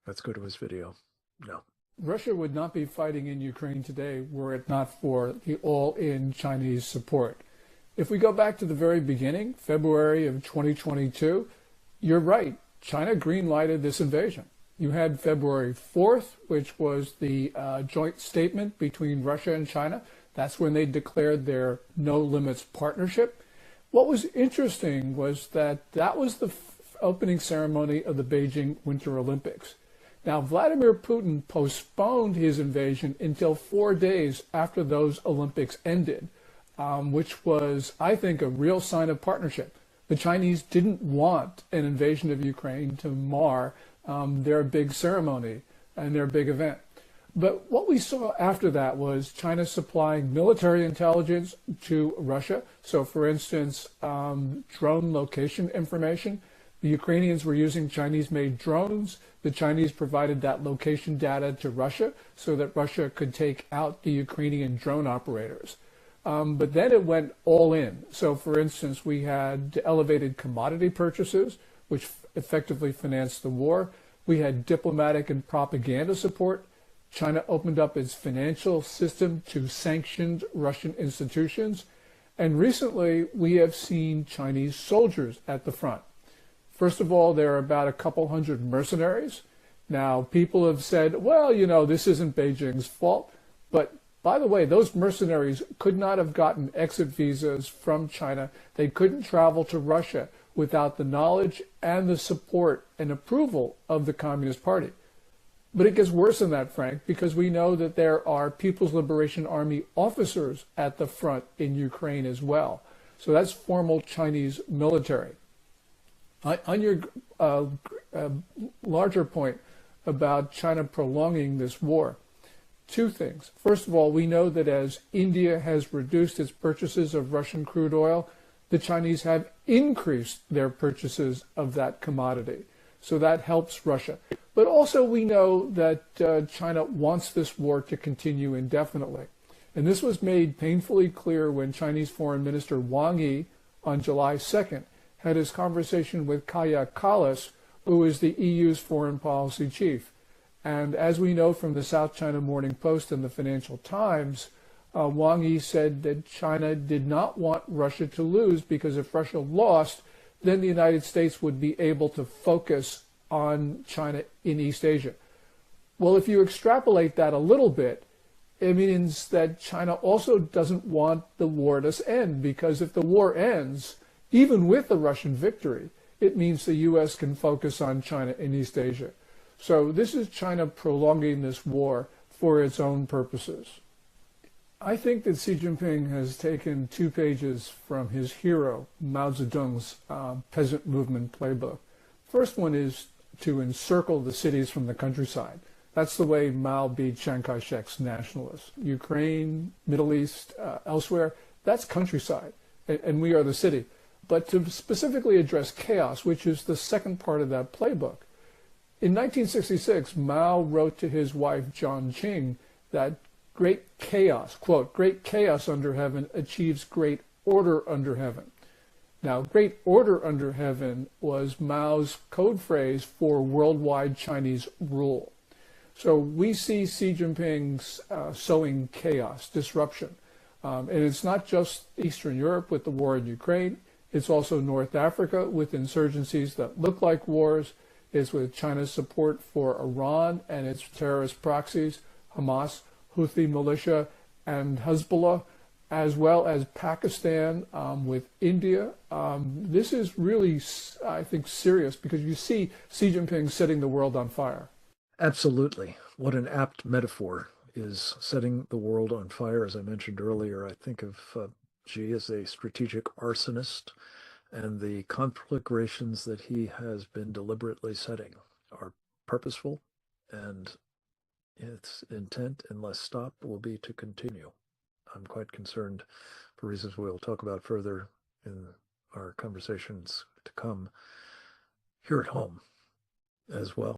Let's go to his video. No. Russia would not be fighting in Ukraine today were it not for the all-in Chinese support. If we go back to the very beginning, February of 2022, you're right, China green-lighted this invasion. You had February 4th, which was the joint statement between Russia and China. That's when they declared their no-limits partnership. What was interesting was that that was the opening ceremony of the Beijing Winter Olympics. Now, Vladimir Putin postponed his invasion until 4 days after those Olympics ended, which was, I think, a real sign of partnership. The Chinese didn't want an invasion of Ukraine to mar their big ceremony and their big event. But what we saw after that was China supplying military intelligence to Russia. So, for instance, drone location information. The Ukrainians were using Chinese-made drones. The Chinese provided that location data to Russia so that Russia could take out the Ukrainian drone operators. But then it went all in. So, for instance, we had elevated commodity purchases, which effectively financed the war. We had diplomatic and propaganda support. China opened up its financial system to sanctioned Russian institutions. And recently, we have seen Chinese soldiers at the front. First of all, there are about a couple hundred mercenaries. Now, people have said, well, you know, this isn't Beijing's fault. But by the way, those mercenaries could not have gotten exit visas from China. They couldn't travel to Russia without the knowledge and the support and approval of the Communist Party. But it gets worse than that, Frank, because we know that there are People's Liberation Army officers at the front in Ukraine as well. So that's formal Chinese military. On your larger point about China prolonging this war, two things. First of all, we know that as India has reduced its purchases of Russian crude oil, the Chinese have increased their purchases of that commodity. So that helps Russia. But also we know that China wants this war to continue indefinitely. And this was made painfully clear when Chinese Foreign Minister Wang Yi on July 2nd had his conversation with Kaja Kallas, who is the EU's foreign policy chief. And as we know from the South China Morning Post and the Financial Times, Wang Yi said that China did not want Russia to lose because if Russia lost, then the United States would be able to focus on China in East Asia. Well, if you extrapolate that a little bit, it means that China also doesn't want the war to end, because if the war ends, even with the Russian victory, it means the U.S. can focus on China in East Asia. So this is China prolonging this war for its own purposes. I think that Xi Jinping has taken 2 pages from his hero, Mao Zedong's peasant movement playbook. First one is to encircle the cities from the countryside. That's the way Mao beat Chiang Kai-shek's nationalists. Ukraine, Middle East, elsewhere, that's countryside, and we are the city. But to specifically address chaos, which is the second part of that playbook, in 1966, Mao wrote to his wife, John Qing, that great chaos, quote, great chaos under heaven achieves great order under heaven. Now, great order under heaven was Mao's code phrase for worldwide Chinese rule. So we see Xi Jinping sowing chaos, disruption. And it's not just Eastern Europe with the war in Ukraine. It's also North Africa with insurgencies that look like wars. It's with China's support for Iran and its terrorist proxies, Hamas, Houthi militia, and Hezbollah, as well as Pakistan with India. This is really, I think, serious because you see Xi Jinping setting the world on fire. Absolutely. What an apt metaphor is setting the world on fire. As I mentioned earlier, I think of Xi as a strategic arsonist, and the conflagrations that he has been deliberately setting are purposeful, and its intent, unless stopped, will be to continue. I'm quite concerned, for reasons we'll talk about further in our conversations to come, here at home as well.